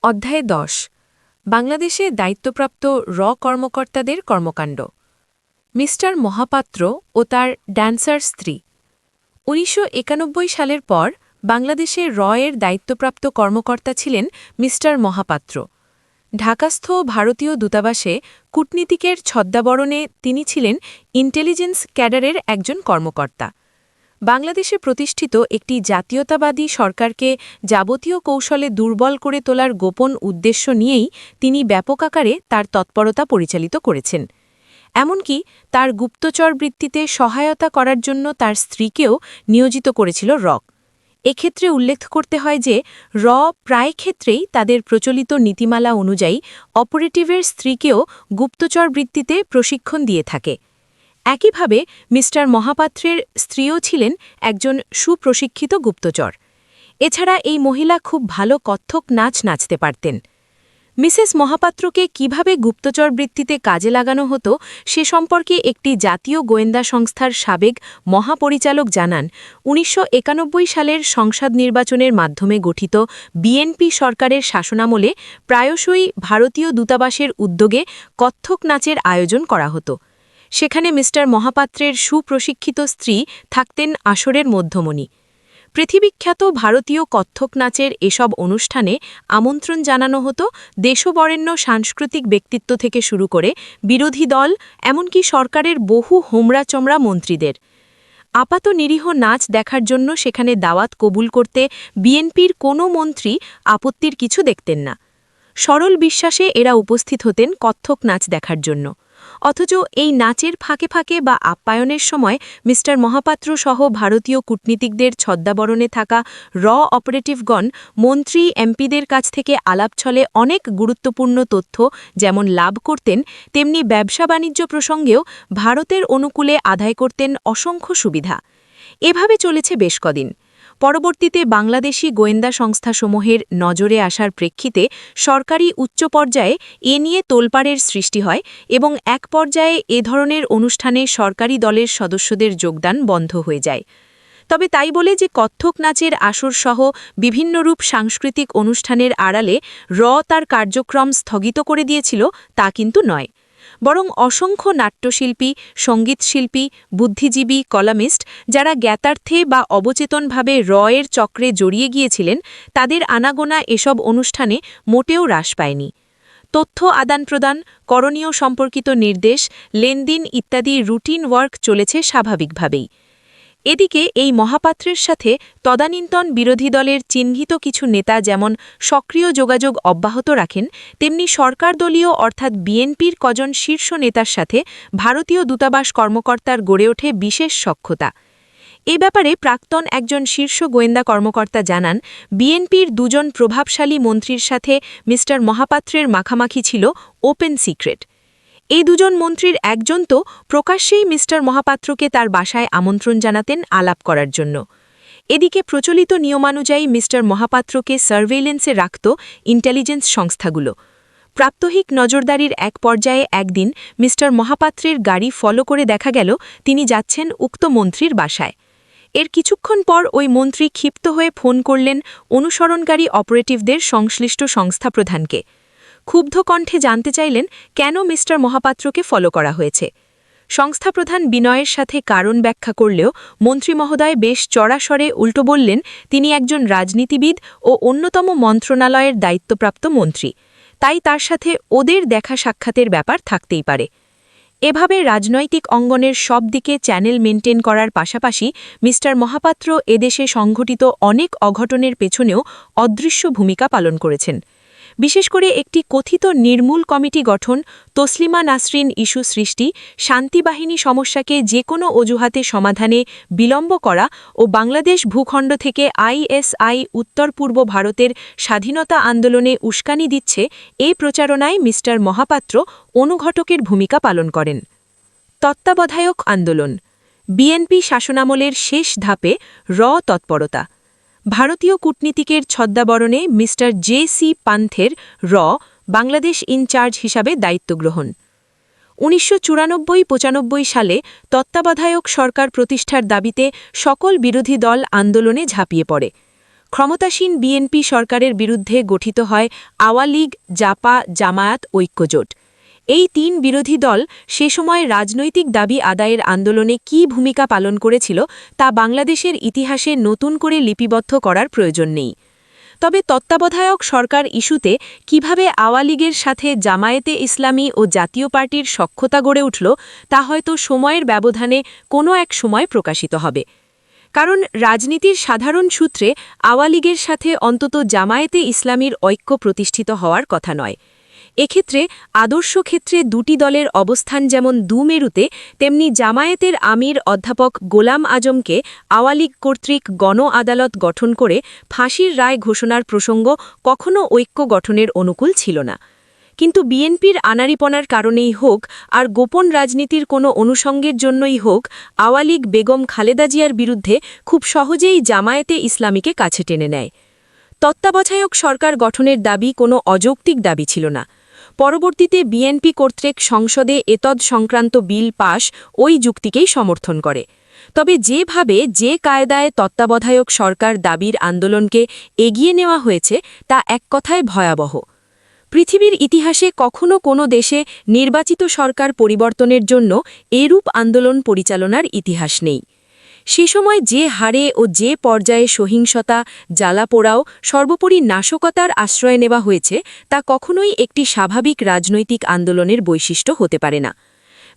অধ্যায় ১০ বাংলাদেশে দায়িত্বপ্রাপ্ত কর্মকর্তাদের কর্মকাণ্ড মিস্টার মহাপাত্র ও তার ড্যান্সার স্ত্রী ১৯৯১ সালের পর বাংলাদেশে এর দায়িত্বপ্রাপ্ত কর্মকর্তা ছিলেন মিস্টার মহাপাত্র। ঢাকাস্থ ভারতীয় দূতাবাসে কূটনীতিকের ছদ্মাবরণে তিনি ছিলেন ইন্টেলিজেন্স ক্যাডারের একজন কর্মকর্তা। বাংলাদেশে প্রতিষ্ঠিত একটি জাতীয়তাবাদী সরকারকে যাবতীয় কৌশলে দুর্বল করে তোলার গোপন উদ্দেশ্য নিয়েই তিনি ব্যাপক আকারে তার তৎপরতা পরিচালিত করেছেন। এমনকি তার গুপ্তচর বৃত্তিতে সহায়তা করার জন্য তার স্ত্রীকেও নিয়োজিত করেছিল এক্ষেত্রে উল্লেখ করতে হয় যে প্রায় ক্ষেত্রেই তাদের প্রচলিত নীতিমালা অনুযায়ী অপারেটিভের স্ত্রীকেও গুপ্তচর বৃত্তিতে প্রশিক্ষণ দিয়ে থাকে। একইভাবে মিস্টার মহাপাত্রের স্ত্রীও ছিলেন একজন সুপ্রশিক্ষিত গুপ্তচর। এছাড়া এই মহিলা খুব ভালো কত্থক নাচ নাচতে পারতেন। মিসেস মহাপাত্রকে কিভাবে গুপ্তচর বৃত্তিতে কাজে লাগানো হতো সে সম্পর্কে একটি জাতীয় গোয়েন্দা সংস্থার সাবেক মহাপরিচালক জানান, ১৯৯১ সালের সংসদ নির্বাচনের মাধ্যমে গঠিত বিএনপি সরকারের শাসনামলে প্রায়শই ভারতীয় দূতাবাসের উদ্যোগে কত্থক নাচের আয়োজন করা হতো। সেখানে মিস্টার মহাপাত্রের সুপ্রশিক্ষিত স্ত্রী থাকতেন আসরের মধ্যমণি। পৃথিবীখ্যাত ভারতীয় কত্থক নাচের এসব অনুষ্ঠানে আমন্ত্রণ জানানো হতো দেশবরেণ্য সাংস্কৃতিক ব্যক্তিত্ব থেকে শুরু করে বিরোধী দল, এমনকি সরকারের বহু হোমরা-চমরা মন্ত্রীদের। আপাত নিরীহ নাচ দেখার জন্য সেখানে দাওয়াত কবুল করতে বিএনপির কোনো মন্ত্রী আপত্তির কিছু দেখতেন না। সরল বিশ্বাসে এরা উপস্থিত হতেন কত্থক নাচ দেখার জন্য। অথচ এই নাচের ফাঁকে ফাঁকে বা আপ্যায়নের সময় মিস্টার মহাপাত্র সহ ভারতীয় কূটনীতিকদের ছদ্মাবরণে থাকা অপারেটিভগণ মন্ত্রী এমপিদের কাছ থেকে আলাপছলে অনেক গুরুত্বপূর্ণ তথ্য যেমন লাভ করতেন, তেমনি ব্যবসা-বাণিজ্য প্রসঙ্গেও ভারতের অনুকূলে আদায় করতেন অসংখ্য সুবিধা। এভাবে চলেছে বেশ কদিন। পরবর্তীতে বাংলাদেশি গোয়েন্দা সংস্থাসমূহের নজরে আসার প্রেক্ষিতে সরকারি উচ্চ পর্যায়ে এ নিয়ে তোলপাড়ের সৃষ্টি হয় এবং এক পর্যায়ে এ ধরনের অনুষ্ঠানে সরকারি দলের সদস্যদের যোগদান বন্ধ হয়ে যায়। তবে তাই বলে যে কত্থক নাচের আসরসহ বিভিন্নরূপ সাংস্কৃতিক অনুষ্ঠানের আড়ালে তার কার্যক্রম স্থগিত করে দিয়েছিল তা কিন্তু নয়, বরং অসংখ্য নাট্যশিল্পী, সঙ্গীতশিল্পী, বুদ্ধিজীবী, কলামিস্ট যারা জ্ঞাতার্থে বা অবচেতনভাবে এর চক্রে জড়িয়ে গিয়েছিলেন তাদের আনাগোনা এসব অনুষ্ঠানে মোটেও হ্রাস পায়নি। তথ্য আদান-প্রদান, করণীয় সম্পর্কিত নির্দেশ, লেনদেন ইত্যাদি রুটিন ওয়ার্ক চলেছে স্বাভাবিকভাবেই। এদিকে এই মহাপাত্রের সাথে তদানীন্তন বিরোধী দলের চিহ্নিত কিছু নেতা যেমন সক্রিয় যোগাযোগ অব্যাহত রাখেন, তেমনি সরকারদলীয় অর্থাৎ বিএনপির কজন শীর্ষ নেতার সাথে ভারতীয় দূতাবাস কর্মকর্তার গড়ে ওঠে বিশেষ সখ্যতা। এ ব্যাপারে প্রাক্তন একজন শীর্ষ গোয়েন্দা কর্মকর্তা জানান, বিএনপির দুজন প্রভাবশালী মন্ত্রীর সাথে মিস্টার মহাপাত্রের মাখামাখি ছিল ওপেন সিক্রেট। এই দুজন মন্ত্রীর একজন তো প্রকাশ্যেই মিস্টার মহাপাত্রকে তার বাসায় আমন্ত্রণ জানাতেন আলাপ করার জন্য। এদিকে প্রচলিত নিয়মানুযায়ী মিস্টার মহাপাত্রকে সার্ভেইলেন্সে রাখত ইন্টেলিজেন্স সংস্থাগুলো। প্রাত্যহিক নজরদারির এক পর্যায়ে একদিন মিস্টার মহাপাত্রের গাড়ি ফলো করে দেখা গেল তিনি যাচ্ছেন উক্ত মন্ত্রীর বাসায়। এর কিছুক্ষণ পর ওই মন্ত্রী ক্ষিপ্ত হয়ে ফোন করলেন অনুসরণকারী অপারেটিভদের সংশ্লিষ্ট সংস্থা প্রধানকে। ক্ষুব্ধ কণ্ঠে জানতে চাইলেন কেন মিস্টার মহাপাত্রকে ফলো করা হয়েছে। সংস্থা প্রধান বিনয়ের সাথে কারণ ব্যাখ্যা করলেও মন্ত্রী মহোদয় বেশ চড়া স্বরে উল্টো বললেন তিনি একজন রাজনীতিবিদ ও অন্যতম মন্ত্রণালয়ের দায়িত্বপ্রাপ্ত মন্ত্রী, তাই তার সাথে ওদের দেখা সাক্ষাতের ব্যাপার থাকতেই পারে। এভাবে রাজনৈতিক অঙ্গনের সব দিকে চ্যানেল মেনটেন করার পাশাপাশি মিস্টার মহাপাত্র এদেশে সংঘটিত অনেক অঘটনের পেছনেও অদৃশ্য ভূমিকা পালন করেছেন। বিশেষ করে একটি কথিত নির্মূল কমিটি গঠন, তসলিমা নাসরিন ইস্যু সৃষ্টি, শান্তিবাহিনী সমস্যাকে যে কোনো অজুহাতে সমাধানে বিলম্ব করা ও বাংলাদেশ ভূখণ্ড থেকে আইএসআই উত্তর পূর্ব ভারতের স্বাধীনতা আন্দোলনে উস্কানি দিচ্ছে, এই প্রচারণায় মিস্টার মহাপাত্র অনুঘটকের ভূমিকা পালন করেন। তত্ত্বাবধায়ক আন্দোলন, বিএনপি শাসনামলের শেষ ধাপে তৎপরতা। ভারতীয় কূটনীতিকের ছদ্মাবরণে মিস্টার জে.সি. পান্থের বাংলাদেশ ইনচার্জ হিসাবে দায়িত্ব গ্রহণ। ১৯৯৪-৯৫ সালে তত্ত্বাবধায়ক সরকার প্রতিষ্ঠার দাবিতে সকল বিরোধী দল আন্দোলনে ঝাঁপিয়ে পড়ে। ক্ষমতাসীন বিএনপি সরকারের বিরুদ্ধে গঠিত হয় আওয়ামী লীগ, জাপা, জামায়াত ঐক্যজোট। এই তিন বিরোধী দল সে সময় রাজনৈতিক দাবি আদায়ের আন্দোলনে কী ভূমিকা পালন করেছিল তা বাংলাদেশের ইতিহাসে নতুন করে লিপিবদ্ধ করার প্রয়োজন নেই। তবে তত্ত্বাবধায়ক সরকার ইস্যুতে কিভাবে আওয়ামী লীগের সাথে জামায়াতে ইসলামী ও জাতীয় পার্টির সখ্যতা গড়ে উঠল তা হয়তো সময়ের ব্যবধানে কোনো এক সময় প্রকাশিত হবে। কারণ রাজনীতির সাধারণ সূত্রে আওয়ামী লীগের সাথে অন্তত জামায়াতে ইসলামীর ঐক্য প্রতিষ্ঠিত হওয়ার কথা নয়। এক্ষেত্রে আদর্শ ক্ষেত্রে দুটি দলের অবস্থান যেমন দুমেরুতে, তেমনি জামায়াতের আমির অধ্যাপক গোলাম আজমকে আওয়ামী লীগ কর্তৃক গণ আদালত গঠন করে ফাঁসির রায় ঘোষণার প্রসঙ্গ কখনও ঐক্য গঠনের অনুকূল ছিল না। কিন্তু বিএনপির আনাড়িপনার কারণেই হোক আর গোপন রাজনীতির কোনো অনুষঙ্গের জন্যই হোক, আওয়ামী লীগ বেগম খালেদা জিয়ার বিরুদ্ধে খুব সহজেই জামায়াতে ইসলামীকে কাছে টেনে নেয়। তত্ত্বাবধায়ক সরকার গঠনের দাবি কোনো অযৌক্তিক দাবি ছিল না। পরবর্তীতে বিএনপি কর্তৃক সংসদে এতদ সংক্রান্ত বিল পাশ ওই যুক্তিকেই সমর্থন করে। তবে যেভাবে যে কায়দায় তত্ত্বাবধায়ক সরকার দাবির আন্দোলনকে এগিয়ে নেওয়া হয়েছে তা এক কথায় ভয়াবহ। পৃথিবীর ইতিহাসে কখনো কোনো দেশে নির্বাচিত সরকার পরিবর্তনের জন্য এরূপ আন্দোলন পরিচালনার ইতিহাস নেই। সে সময় যে হারে ও যে পর্যায়ে সহিংসতা, জ্বালাপোড়াও, সর্বোপরি নাশকতার আশ্রয় নেওয়া হয়েছে তা কখনোই একটি স্বাভাবিক রাজনৈতিক আন্দোলনের বৈশিষ্ট্য হতে পারে না।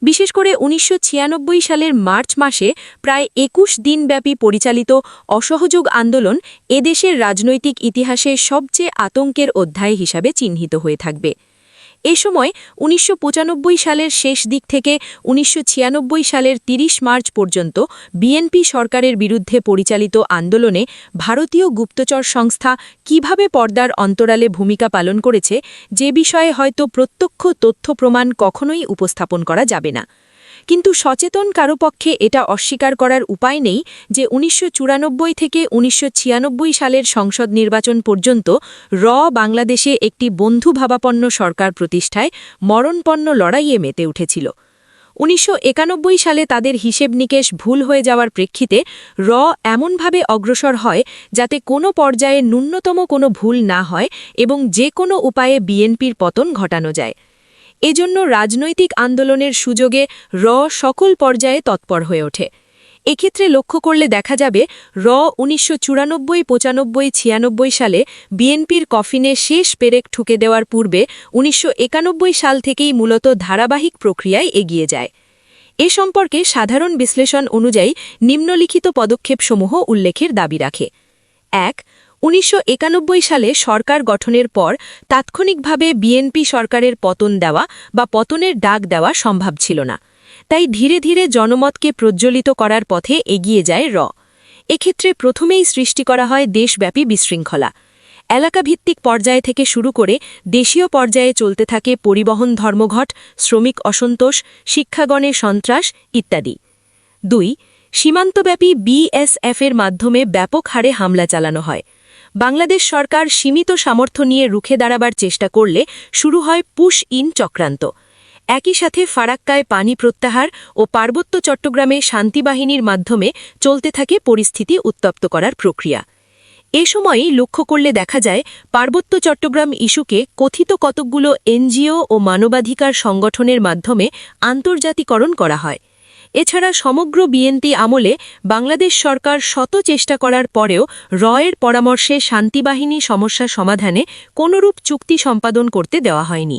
বিশেষ করে ১৯৯৬ সালের মার্চ মাসে প্রায় ২১ দিনব্যাপী পরিচালিত অসহযোগ আন্দোলন এদেশের রাজনৈতিক ইতিহাসে সবচেয়ে আতঙ্কের অধ্যায় হিসাবে চিহ্নিত হয়ে থাকবে। এ সময় ১৯৯৫ সালের শেষ দিক থেকে ১৯৯৬ সালের ৩০ মার্চ পর্যন্ত বিএনপি সরকারের বিরুদ্ধে পরিচালিত আন্দোলনে ভারতীয় গুপ্তচর সংস্থা কিভাবে পর্দার অন্তরালে ভূমিকা পালন করেছে যে বিষয়ে হয়তো প্রত্যক্ষ তথ্য প্রমাণ কখনোই উপস্থাপন করা যাবে না। কিন্তু সচেতন কারো পক্ষে এটা অস্বীকার করার উপায় নেই যে ১৯৯৪ থেকে ১৯৯৬ সালের সংসদ নির্বাচন পর্যন্ত বাংলাদেশে একটি বন্ধুভাবাপন্ন সরকার প্রতিষ্ঠায় মরণপন্ন লড়াইয়ে মেতে উঠেছিল। ১৯৯১ সালে তাদের হিসেব নিকেশ ভুল হয়ে যাওয়ার প্রেক্ষিতে এমনভাবে অগ্রসর হয় যাতে কোনো পর্যায়ে ন্যূনতম কোনো ভুল না হয় এবং যে কোনো উপায়ে বিএনপির পতন ঘটানো যায়। এজন্য রাজনৈতিক আন্দোলনের সুযোগে সকল পর্যায়ে তৎপর হয়ে ওঠে। এক্ষেত্রে লক্ষ্য করলে দেখা যাবে ১৯৯৪, ৯৫, ৯৬ সালে বিএনপির কফিনে শেষ পেরেক ঠুকে দেওয়ার পূর্বে ১৯৯১ সাল থেকেই মূলত ধারাবাহিক প্রক্রিয়ায় এগিয়ে যায়। এ সম্পর্কে সাধারণ বিশ্লেষণ অনুযায়ী নিম্নলিখিত পদক্ষেপসমূহ উল্লেখের দাবি রাখে। ১. ১৯৯১ সালে সরকার গঠনের পর তাৎক্ষণিকভাবে বিএনপি সরকারের পতন দেওয়া বা পতনের ডাক দেওয়া সম্ভব ছিল না। তাই ধীরে ধীরে জনমতকে প্রজ্বলিত করার পথে এগিয়ে যায় এক্ষেত্রে প্রথমেই সৃষ্টি করা হয় দেশব্যাপী বিশৃঙ্খলা। এলাকাভিত্তিক পর্যায় থেকে শুরু করে দেশীয় পর্যায়ে চলতে থাকে পরিবহন ধর্মঘট, শ্রমিক অসন্তোষ, শিক্ষাগণে সন্ত্রাস ইত্যাদি। ২. সীমান্তব্যাপী বিএসএফের মাধ্যমে ব্যাপক হারে হামলা চালানো হয়। বাংলাদেশ সরকার সীমিত সামর্থ্য নিয়ে রুখে দাঁড়াবার চেষ্টা করলে শুরু হয় পুশ ইন চক্রান্ত। একই সাথে ফারাক্কায় পানি প্রত্যাহার ও পার্বত্য চট্টগ্রামে শান্তিবাহিনীর মাধ্যমে চলতে থাকে পরিস্থিতি উত্তপ্ত করার প্রক্রিয়া। এ সময়ই লক্ষ্য করলে দেখা যায় পার্বত্য চট্টগ্রাম ইস্যুকে কথিত কতকগুলো এনজিও ও মানবাধিকার সংগঠনের মাধ্যমে আন্তর্জাতিকরণ করা হয়। এছাড়া সমগ্র বিএনপি আমলে বাংলাদেশ সরকার শত চেষ্টা করার পরেও এর পরামর্শে শান্তিবাহিনী সমস্যা সমাধানে কোনরূপ চুক্তি সম্পাদন করতে দেওয়া হয়নি।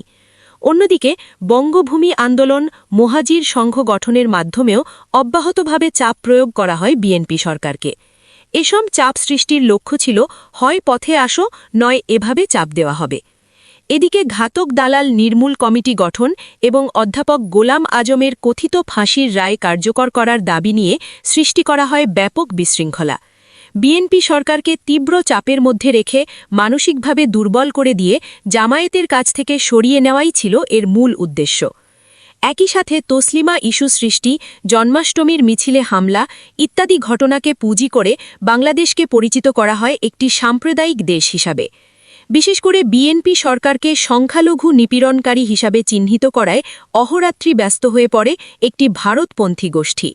অন্যদিকে বঙ্গভূমি আন্দোলন, মোহাজির সংঘ গঠনের মাধ্যমেও অব্যাহতভাবে চাপ প্রয়োগ করা হয় বিএনপি সরকারকে। এসব চাপ সৃষ্টির লক্ষ্য ছিল হয় পথে আসো, নয় এভাবে চাপ দেওয়া হবে। এদিকে ঘাতক দালাল নির্মূল কমিটি গঠন এবং অধ্যাপক গোলাম আজমের কথিত ফাঁসির রায় কার্যকর করার দাবি নিয়ে সৃষ্টি করা হয় ব্যাপক বিশৃঙ্খলা। বিএনপি সরকারকে তীব্র চাপের মধ্যে রেখে মানসিকভাবে দুর্বল করে দিয়ে জামায়াতের কাছ থেকে সরিয়ে নেওয়াই ছিল এর মূল উদ্দেশ্য। একই সাথে তসলিমা ইস্যু সৃষ্টি, জন্মাষ্টমীর মিছিলে হামলা ইত্যাদি ঘটনাকে পুঁজি করে বাংলাদেশকে পরিচিত করা হয় একটি সাম্প্রদায়িক দেশ হিসাবে। বিশেষ করে বিএনপি সরকারকে সংখ্যালঘু নিপীড়নকারী হিসাবে চিহ্নিত করায় অহরাত্রি ব্যস্ত হয়ে পড়ে একটি ভারতপন্থী গোষ্ঠী।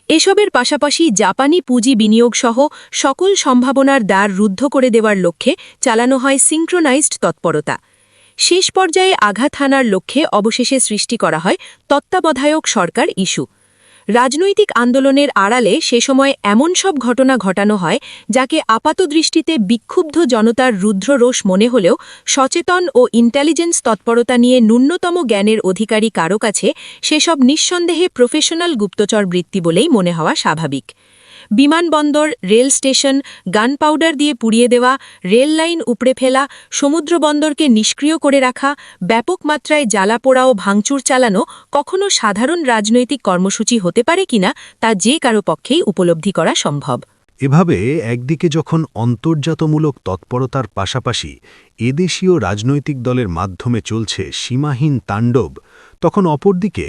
এসবের পাশাপাশি জাপানি পুঁজি বিনিয়োগসহ সকল সম্ভাবনার দ্বার রুদ্ধ করে দেওয়ার লক্ষ্যে চালানো হয় সিঙ্ক্রোনাইজড তৎপরতা। শেষ পর্যায়ে আঘাত হানার লক্ষ্যে অবশেষে সৃষ্টি করা হয় তত্ত্বাবধায়ক সরকার ইস্যু। রাজনৈতিক আন্দোলনের আড়ালে সে সময় এমন সব ঘটনা ঘটানো হয় যাকে আপাতদৃষ্টিতে বিক্ষুব্ধ জনতার রুদ্র রোষ মনে হলেও সচেতন ও ইন্টেলিজেন্স তৎপরতা নিয়ে ন্যূনতম জ্ঞানের অধিকারী কারো কাছে সেসব নিঃসন্দেহে প্রফেশনাল গুপ্তচর বৃত্তি বলেই মনে হওয়া স্বাভাবিক। বিমানবন্দর, রেল স্টেশন, গান পাউডার দিয়ে পুড়িয়ে দেওয়া, রেল লাইন উপড়ে ফেলা, সমুদ্রবন্দরকে নিষ্ক্রিয় করে রাখা, ব্যাপক মাত্রায় জ্বালাপোড়া ও ভাঙচুর চালানো কখনো সাধারণ রাজনৈতিক কর্মসূচি হতে পারে কিনা তা যে কারো পক্ষেই উপলব্ধি করা সম্ভব। এভাবে একদিকে যখন অন্তর্জাতমূলক তৎপরতার পাশাপাশি এদেশীয় রাজনৈতিক দলের মাধ্যমে চলছে সীমাহীন তাণ্ডব, তখন অপরদিকে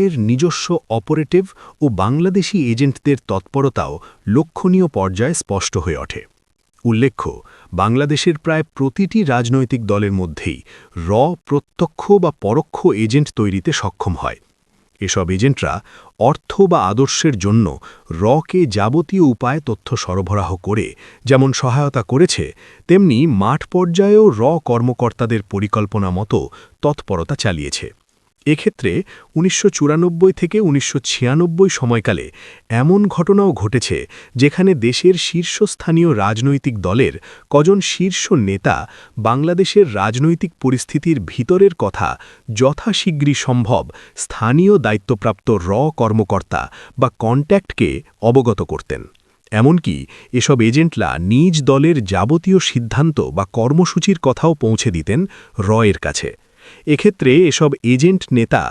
এর নিজস্ব অপারেটিভ ও বাংলাদেশি এজেন্টদের তৎপরতাও লক্ষণীয় পর্যায়ে স্পষ্ট হয়ে ওঠে। উল্লেখ্য, বাংলাদেশের প্রায় প্রতিটি রাজনৈতিক দলের মধ্যেই প্রত্যক্ষ বা পরোক্ষ এজেন্ট তৈরিতে সক্ষম হয়। এসব এজেন্টরা অর্থ বা আদর্শের জন্য কে যাবতীয় উপায়ে তথ্য সরবরাহ করে যেমন সহায়তা করেছে, তেমনি মাঠ পর্যায়েও কর্মকর্তাদের পরিকল্পনা মতো তৎপরতা চালিয়েছে। এক্ষেত্রে ১৯৯৪ থেকে ১৯৯৬ সময়কালে এমন ঘটনাও ঘটেছে যেখানে দেশের শীর্ষস্থানীয় রাজনৈতিক দলের কজন শীর্ষ নেতা বাংলাদেশের রাজনৈতিক পরিস্থিতির ভিতরের কথা যথাশীঘ্রই সম্ভব স্থানীয় দায়িত্বপ্রাপ্ত কর্মকর্তা বা কন্ট্যাক্টকে অবগত করতেন। এমনকি এসব এজেন্টরা নিজ দলের যাবতীয় সিদ্ধান্ত বা কর্মসূচির কথাও পৌঁছে দিতেন এর কাছে। এক্ষেত্রে এসব এজেন্ট নেতা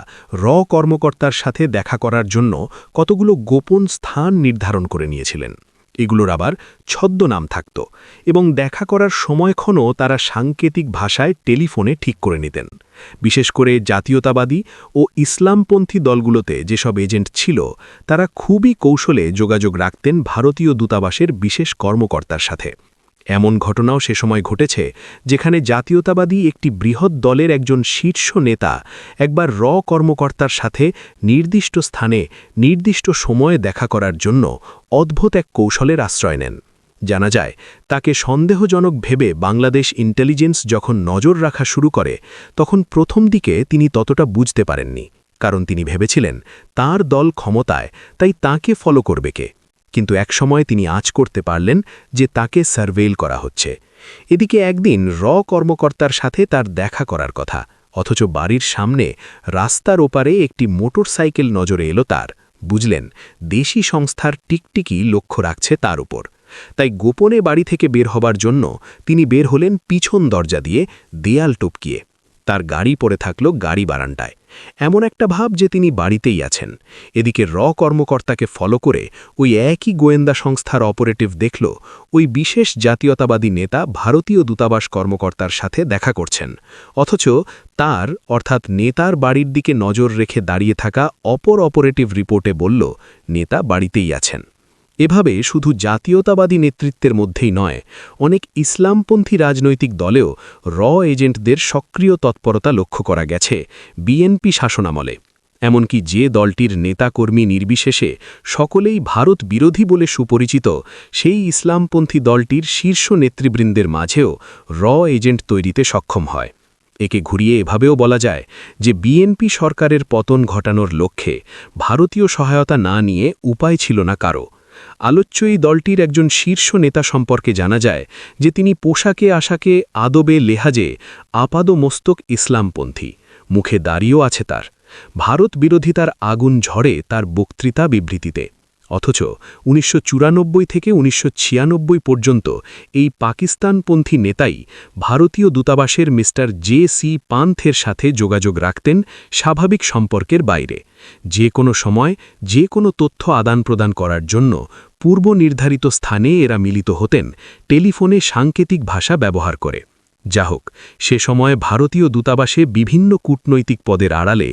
কর্মকর্তার সাথে দেখা করার জন্য কতগুলো গোপন স্থান নির্ধারণ করে নিয়েছিলেন। এগুলোর আবার ছদ্মনাম থাকত এবং দেখা করার সময়ক্ষণও তারা সাংকেতিক ভাষায় টেলিফোনে ঠিক করে নিতেন। বিশেষ করে জাতীয়তাবাদী ও ইসলামপন্থী দলগুলোতে যেসব এজেন্ট ছিল, তারা খুবই কৌশলে যোগাযোগ রাখতেন ভারতীয় দূতাবাসের বিশেষ কর্মকর্তার সাথে। এমন ঘটনাও সে সময় ঘটেছে যেখানে জাতীয়তাবাদী একটি বৃহৎ দলের একজন শীর্ষ নেতা একবার কর্মকর্তার সাথে নির্দিষ্ট স্থানে নির্দিষ্ট সময়ে দেখা করার জন্য অদ্ভুত এক কৌশলের আশ্রয় নেন। জানা যায়, তাকে সন্দেহজনক ভেবে বাংলাদেশ ইন্টেলিজেন্স যখন নজর রাখা শুরু করে, তখন প্রথম দিকে তিনি ততটা বুঝতে পারেননি, কারণ তিনি ভেবেছিলেন তার দল ক্ষমতায়, তাই তাকে ফলো করবে কে। কিন্তু একসময় তিনি আঁচ করতে পারলেন যে তাকে সার্ভেইল করা হচ্ছে। এদিকে একদিন কর্মকর্তার সাথে তার দেখা করার কথা, অথচ বাড়ির সামনে রাস্তার ওপারে একটি মোটরসাইকেল নজরে এলো তার। বুঝলেন, দেশি সংস্থার টিকটিকি লক্ষ্য রাখছে তার উপর। তাই গোপনে বাড়ি থেকে বের হবার জন্য তিনি বের হলেন পিছন দরজা দিয়ে, দেয়াল টপকিয়ে। তার গাড়ি পড়ে থাকল গাড়ি বারান্দায়, এমন একটা ভাব যে তিনি বাড়িতেই আছেন। এদিকে কর্মকর্তাকে ফলো করে ওই একই গোয়েন্দা সংস্থার অপারেটিভ দেখল ওই বিশেষ জাতীয়তাবাদী নেতা ভারতীয় দূতাবাস কর্মকর্তার সাথে দেখা করছেন, অথচ তার অর্থাৎ নেতার বাড়ির দিকে নজর রেখে দাঁড়িয়ে থাকা অপর অপারেটিভ রিপোর্টে বলল নেতা বাড়িতেই আছেন। এভাবে শুধু জাতীয়তাবাদী নেতৃত্বের মধ্যেই নয়, অনেক ইসলামপন্থী রাজনৈতিক দলেও এজেন্টদের সক্রিয় তৎপরতা লক্ষ্য করা গেছে বিএনপি শাসনামলে। এমনকি যে দলটির নেতাকর্মী নির্বিশেষে সকলেই ভারত বিরোধী বলে সুপরিচিত, সেই ইসলামপন্থী দলটির শীর্ষ নেতৃবৃন্দের মাঝেও এজেন্ট তৈরিতে সক্ষম হয়। একে ঘুরিয়ে এভাবেও বলা যায় যে বিএনপি সরকারের পতন ঘটানোর লক্ষ্যে ভারতীয় সহায়তা না নিয়ে উপায় ছিল না কারো। আলোচ্য এই দলটির একজন শীর্ষ নেতা সম্পর্কে জানা যায় যে তিনি পোশাকে আশাকে আদবে লেহাজে আপাদমস্তক ইসলামপন্থী, মুখে দাড়িও আছে তার। ভারত বিরোধিতার আগুন ঝরে তার বক্তৃতা বিবৃতিতে। অথচ ১৯৯৪ থেকে ১৯৯৬ পর্যন্ত এই পাকিস্তানপন্থী নেতাই ভারতীয় দূতাবাসের মিস্টার জে.সি. পান্থের সাথে যোগাযোগ রাখতেন স্বাভাবিক সম্পর্কের বাইরে। যে কোনো সময় যে কোনো তথ্য আদান প্রদান করার জন্য পূর্ব নির্ধারিত স্থানে এরা মিলিত হতেন টেলিফোনে সাংকেতিক ভাষা ব্যবহার করে। যা হোক, সে সময় ভারতীয় দূতাবাসে বিভিন্ন কূটনৈতিক পদের আড়ালে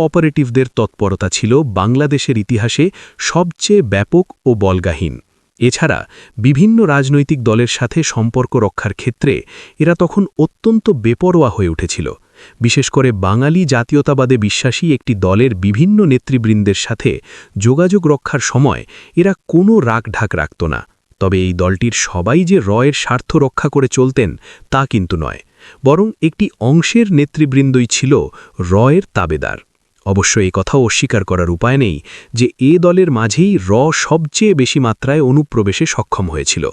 অপারেটিভদের তৎপরতা ছিল বাংলাদেশের ইতিহাসে সবচেয়ে ব্যাপক ও বলগাহীন। এছাড়া বিভিন্ন রাজনৈতিক দলের সাথে সম্পর্ক রক্ষার ক্ষেত্রে এরা তখন অত্যন্ত বেপরোয়া হয়ে উঠেছিল। বিশেষ করে বাঙালি জাতীয়তাবাদে বিশ্বাসী একটি দলের বিভিন্ন নেতৃবৃন্দের সাথে যোগাযোগ রক্ষার সময় এরা কোনো রাগঢাক রাখত না। তবে এই দলটির সবাই যে রয়ের স্বার্থ রক্ষা করে চলতেন তা কিন্তু নয়, বরং একটি অংশের নেতৃবৃন্দই ছিল রয়ের তাবেদার। অবশ্য এই কথাও অস্বীকার করার উপায় নেই যে এ দলের মাঝেই সবচেয়ে বেশি মাত্রায় অনুপ্রবেশে সক্ষম হয়েছিল।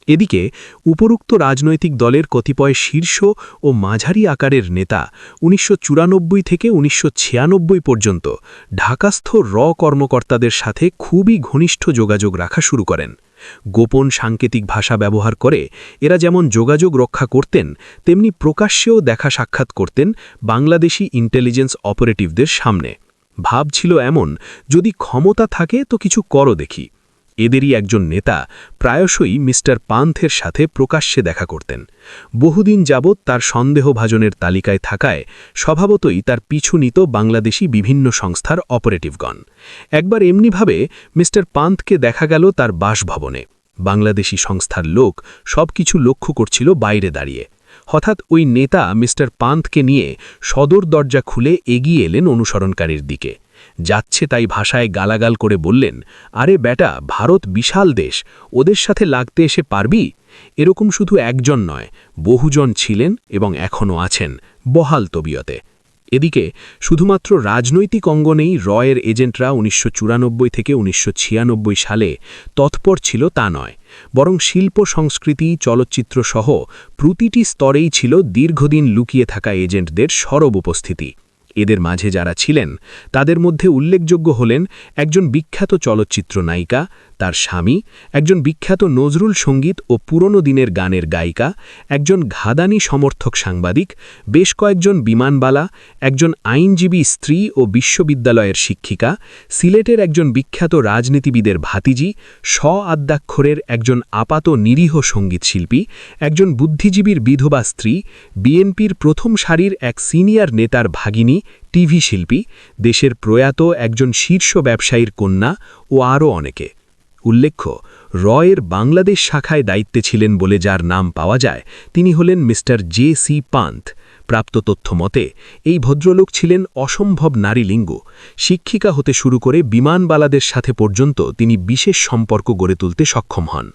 এদিকে উপরোক্ত রাজনৈতিক দলের কতিপয় শীর্ষ ও মাঝারি আকারের নেতা ১৯৯৪ থেকে ১৯৯৬ পর্যন্ত ঢাকাস্থ কর্মকর্তাদের সাথে খুবই ঘনিষ্ঠ যোগাযোগ রাখা শুরু করেন। গোপন সাংকেতিক ভাষা ব্যবহার করে এরা যেমন যোগাযোগ রক্ষা করতেন, তেমনি প্রকাশ্যেও দেখা সাক্ষাৎ করতেন বাংলাদেশি ইন্টেলিজেন্স অপারেটিভদের সামনে। ভাব ছিল এমন, যদি ক্ষমতা থাকে তো কিছু করো দেখি। এদেরই একজন নেতা প্রায়শই মিস্টার পান্থের সাথে প্রকাশ্যে দেখা করতেন। বহুদিন যাবৎ তার সন্দেহভাজনের তালিকায় থাকায় স্বভাবতই তার পিছু নিত বাংলাদেশি বিভিন্ন সংস্থার অপারেটিভগণ। একবার এমনিভাবে মিস্টার পান্থকে দেখা গেল তার বাসভবনে। বাংলাদেশি সংস্থার লোক সবকিছু লক্ষ্য করছিল বাইরে দাঁড়িয়ে। হঠাৎ ওই নেতা মিস্টার পান্থকে নিয়ে সদর দরজা খুলে এগিয়ে এলেন অনুসরণকারীর দিকে। যাচ্ছে তাই ভাষায় গালাগাল করে বললেন, আরে বেটা, ভারত বিশাল দেশ, ওদের সাথে লাগতে এসে পারবি? এরকম শুধু একজন নয়, বহুজন ছিলেন এবং এখনও আছেন বহাল তবিয়তে। এদিকে শুধুমাত্র রাজনৈতিক অঙ্গনেই রয়ের এজেন্টরা ১৯৯৪ থেকে ১৯৯৬ সালে তৎপর ছিল তা নয়, বরং শিল্প সংস্কৃতি চলচ্চিত্র সহ প্রতিটি স্তরেই ছিল দীর্ঘদিন লুকিয়ে থাকা এজেন্টদের সরব উপস্থিতি। এদের মাঝে যারা ছিলেন তাদের মধ্যে উল্লেখযোগ্য হলেন একজন বিখ্যাত চলচ্চিত্র নায়িকা, তার স্বামী, একজন বিখ্যাত নজরুল সঙ্গীত ও পুরনো দিনের গানের গায়িকা, একজন ঘাদানি সমর্থক সাংবাদিক, বেশ কয়েকজন বিমানবালা, একজন আইনজীবী স্ত্রী ও বিশ্ববিদ্যালয়ের শিক্ষিকা, সিলেটের একজন বিখ্যাত রাজনীতিবিদের ভাতিজি, আদ্যাক্ষরের একজন আপাত নিরীহ সঙ্গীতশিল্পী, একজন বুদ্ধিজীবীর বিধবা স্ত্রী, বিএনপির প্রথম সারির এক সিনিয়র নেতার ভাগিনী, টিভি শিল্পী, দেশের প্রয়াত একজন শীর্ষ ব্যবসায়ীর কন্যা ও আরও অনেকে। উল্লেখ্য, রয়ের বাংলাদেশ শাখায় দায়িত্বে ছিলেন বলে যার নাম পাওয়া যায় তিনি হলেন মিস্টার জে.সি. পান্থ। প্রাপ্ত তথ্য মতে এই ভদ্রলোক ছিলেন অসম্ভব নারীলিঙ্গ। শিক্ষিকা হতে শুরু করে বিমানবালাদের সাথে পর্যন্ত তিনি বিশেষ সম্পর্ক গড়ে তুলতে সক্ষম হন।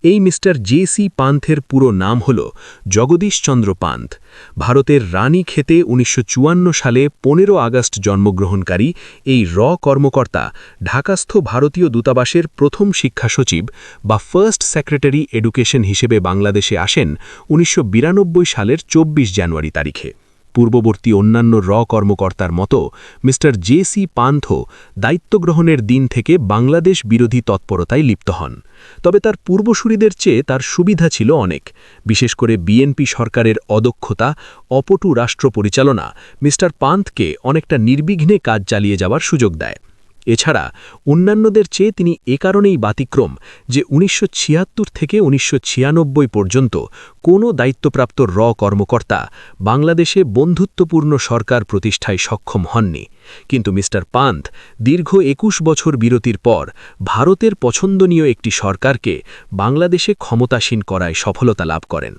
এই মিস্টার জে.সি. পান্থের পুরো নাম হল জগদীশচন্দ্র পান্থ। ভারতের রানীক্ষেতে ১৯৫৪ সালে ১৫ আগস্ট জন্মগ্রহণকারী এই কর্মকর্তা ঢাকাস্থ ভারতীয় দূতাবাসের প্রথম শিক্ষা সচিব বা ফার্স্ট সেক্রেটারি এডুকেশন হিসেবে বাংলাদেশে আসেন ১৯৯২ সালের ২৪ জানুয়ারি তারিখে। পূর্ববর্তী অন্যান্য কর্মকর্তার মতো মিস্টার জে.সি. পান্থও দায়িত্ব গ্রহণের দিন থেকে বাংলাদেশ বিরোধী তৎপরতায় লিপ্ত হন। তবে তার পূর্বসূরিদের চেয়ে তার সুবিধা ছিল অনেক। বিশেষ করে বিএনপি সরকারের অদক্ষতা, অপটু রাষ্ট্র পরিচালনা মিস্টার পান্থকে অনেকটা নির্বিঘ্নে কাজ চালিয়ে যাওয়ার সুযোগ দেয়। এছাড়া অন্যান্যদের চেয়ে তিনি এ কারণেই ব্যতিক্রম যে ১৯৭৬ থেকে ১৯৯৬ পর্যন্ত কোনো দায়িত্বপ্রাপ্ত কর্মকর্তা বাংলাদেশে বন্ধুত্বপূর্ণ সরকার প্রতিষ্ঠায় সক্ষম হননি। কিন্তু মিস্টার পান্থ দীর্ঘ ২১ বছর বিরতির পর ভারতের পছন্দনীয় একটি সরকারকে বাংলাদেশে ক্ষমতাসীন করায় সফলতা লাভ করেন।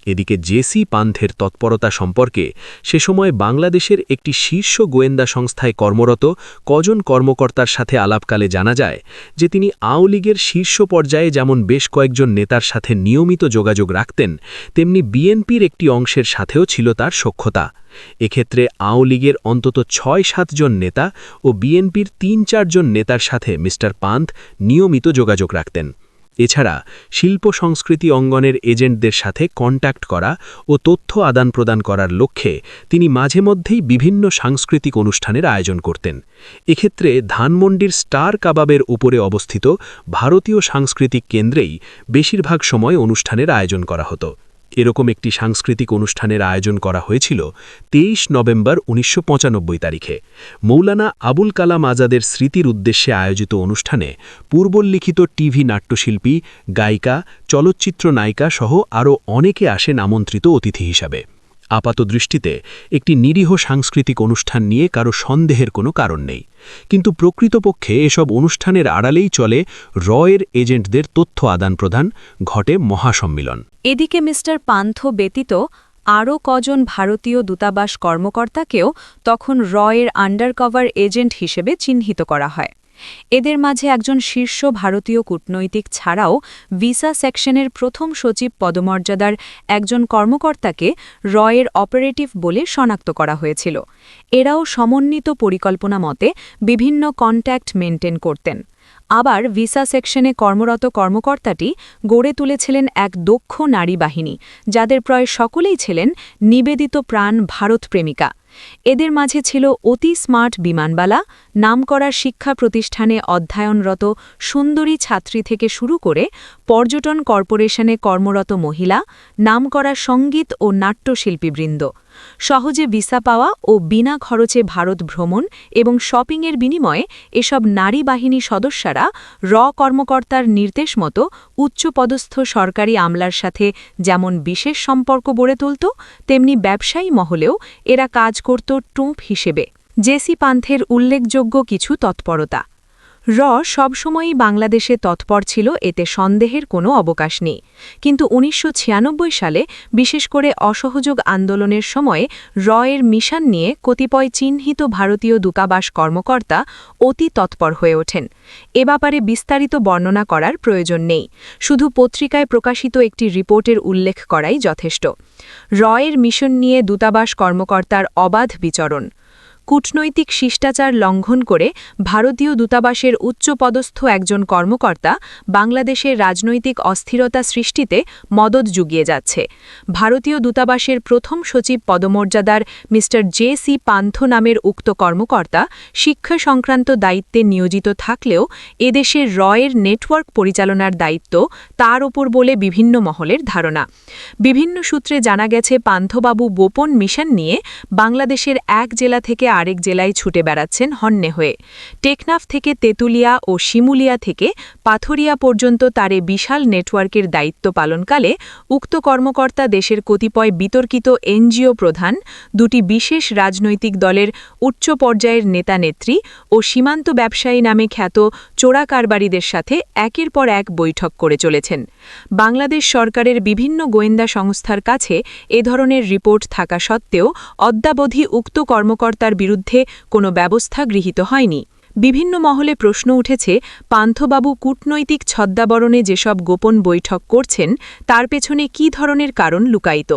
এদিকে জে.সি. পান্থের তৎপরতা সম্পর্কে সে সময় বাংলাদেশের একটি শীর্ষ গোয়েন্দা সংস্থায় কর্মরত কজন কর্মকর্তার সাথে আলাপকালে জানা যায় যে তিনি আওয়ামী লীগের শীর্ষ পর্যায়ে যেমন বেশ কয়েকজন নেতার সাথে নিয়মিত যোগাযোগ রাখতেন, তেমনি বিএনপির একটি অংশের সাথেও ছিল তার সখ্যতা। এক্ষেত্রে আওয়ামী লীগের অন্তত ৬-৭ জন নেতা ও বিএনপির ৩-৪ জন নেতার সাথে মিস্টার পান্থ নিয়মিত যোগাযোগ রাখতেন। এছাড়া শিল্প সংস্কৃতি অঙ্গনের এজেন্টদের সাথে কন্ট্যাক্ট করা ও তথ্য আদান প্রদান করার লক্ষ্যে তিনি মাঝে মধ্যেই বিভিন্ন সাংস্কৃতিক অনুষ্ঠানের আয়োজন করতেন। এক্ষেত্রে ধানমন্ডির স্টার কাবাবের উপরে অবস্থিত ভারতীয় সাংস্কৃতিক কেন্দ্রেই বেশিরভাগ সময় অনুষ্ঠানের আয়োজন করা হতো। এরকম একটি সাংস্কৃতিক অনুষ্ঠানের আয়োজন করা হয়েছিল ২৩ নভেম্বর ১৯৯৫ তারিখে। মৌলানা আবুল কালাম আজাদের স্মৃতির উদ্দেশ্যে আয়োজিত অনুষ্ঠানে পূর্বোল্লিখিত টিভি নাট্যশিল্পী, গায়িকা, চলচ্চিত্র নায়িকা সহ আরও অনেকে আসেন আমন্ত্রিত অতিথি হিসাবে। আপাতদৃষ্টিতে একটি নিরীহ সাংস্কৃতিক অনুষ্ঠান নিয়ে কারো সন্দেহের কোনো কারণ নেই, কিন্তু প্রকৃতপক্ষে এসব অনুষ্ঠানের আড়ালেই চলে রয়ের এজেন্টদের তথ্য আদান প্রদান, ঘটে মহাসম্মিলন। এদিকে মিস্টার পান্থ ব্যতীত আরও কজন ভারতীয় দূতাবাস কর্মকর্তাকেও তখন রয়ের আন্ডারকভার এজেন্ট হিসেবে চিহ্নিত করা হয়। এদের মাঝে একজন শীর্ষ ভারতীয় কূটনৈতিক ছাড়াও ভিসা সেকশনের প্রথম সচিব পদমর্যাদার একজন কর্মকর্তাকে রয়ের অপারেটিভ বলে শনাক্ত করা হয়েছিল। এরাও সমন্বিত পরিকল্পনা মতে বিভিন্ন কন্ট্যাক্ট মেনটেন করতেন। আবার ভিসা সেকশনে কর্মরত কর্মকর্তাটি গড়ে তুলেছিলেন এক দক্ষ নারী বাহিনী, যাদের প্রায় সকলেই ছিলেন নিবেদিত প্রাণ ভারত প্রেমিকা। এদের মাঝে ছিল অতি স্মার্ট বিমানবালা, নামকরা শিক্ষা প্রতিষ্ঠানে অধ্যয়নরত সুন্দরী ছাত্রী থেকে শুরু করে পর্যটন কর্পোরেশনে কর্মরত মহিলা, নামকরা সঙ্গীত ও নাট্যশিল্পীবৃন্দ। সহজে ভিসা পাওয়া ও বিনা খরচে ভারত ভ্রমণ এবং শপিংয়ের বিনিময়ে এসব নারী বাহিনী সদস্যরা কর্মকর্তার নির্দেশ মতো উচ্চপদস্থ সরকারি আমলার সাথে যেমন বিশেষ সম্পর্ক গড়ে তুলত, তেমনি ব্যবসায়ী মহলেও এরা কাজ করত টুঁপ হিসেবে। জেসি পান্থের উল্লেখযোগ্য কিছু তৎপরতা। সবসময়ই বাংলাদেশে তৎপর ছিল, এতে সন্দেহের কোনো অবকাশ নেই। কিন্তু ১৯৯৬ সালে বিশেষ করে অসহযোগ আন্দোলনের সময়ে এর মিশন নিয়ে কতিপয় চিহ্নিত ভারতীয় দূতাবাস কর্মকর্তা অতি তৎপর হয়ে ওঠেন। এ ব্যাপারে বিস্তারিত বর্ণনা করার প্রয়োজন নেই, শুধু পত্রিকায় প্রকাশিত একটি রিপোর্টের উল্লেখ করাই যথেষ্ট। এর মিশন নিয়ে দূতাবাস কর্মকর্তার অবাধ বিচরণ। কূটনৈতিক শিষ্টাচার লঙ্ঘন করে ভারতীয় দূতাবাসের উচ্চপদস্থ একজন কর্মকর্তা বাংলাদেশের রাজনৈতিক অস্থিরতা সৃষ্টিতে মদদ জুগিয়ে যাচ্ছে। ভারতীয় দূতাবাসের প্রথম সচিব পদমর্যাদার মি. জে.সি. পান্থ নামের উক্ত কর্মকর্তা শিক্ষা সংক্রান্ত দায়িত্বে নিয়োজিত থাকলেও এদেশের এর নেটওয়ার্ক পরিচালনার দায়িত্ব তার ওপর বলে বিভিন্ন মহলের ধারণা। বিভিন্ন সূত্রে জানা গেছে পান্থবাবু গোপন মিশন নিয়ে বাংলাদেশের এক জেলা থেকে আরেক জেলায় ছুটে বেড়াচ্ছেন হন্যে হয়ে। টেকনাফ থেকে তেঁতুলিয়া ও শিমুলিয়া থেকে পাথরিয়া পর্যন্ত তারে বিশাল নেটওয়ার্কের দায়িত্ব পালনকালে উক্ত কর্মকর্তা দেশের কতিপয় বিতর্কিত এনজিও প্রধান, দুটি বিশেষ রাজনৈতিক দলের উচ্চ পর্যায়ের নেতানেত্রী ও সীমান্ত ব্যবসায়ী নামে খ্যাত চোরা কারবারিদের সাথে একের পর এক বৈঠক করে চলেছেন। বাংলাদেশ সরকারের বিভিন্ন গোয়েন্দা সংস্থার কাছে এ ধরনের রিপোর্ট থাকা সত্ত্বেও অদ্যাবধি উক্ত কর্মকর্তার বিরুদ্ধে কোনো ব্যবস্থা গৃহীত হয়নি। বিভিন্ন মহলে প্রশ্ন উঠেছে, পান্থবাবু কূটনৈতিক ছদ্মাবরণে যেসব গোপন বৈঠক করছেন তার পেছনে কী ধরনের কারণ লুকায়িত।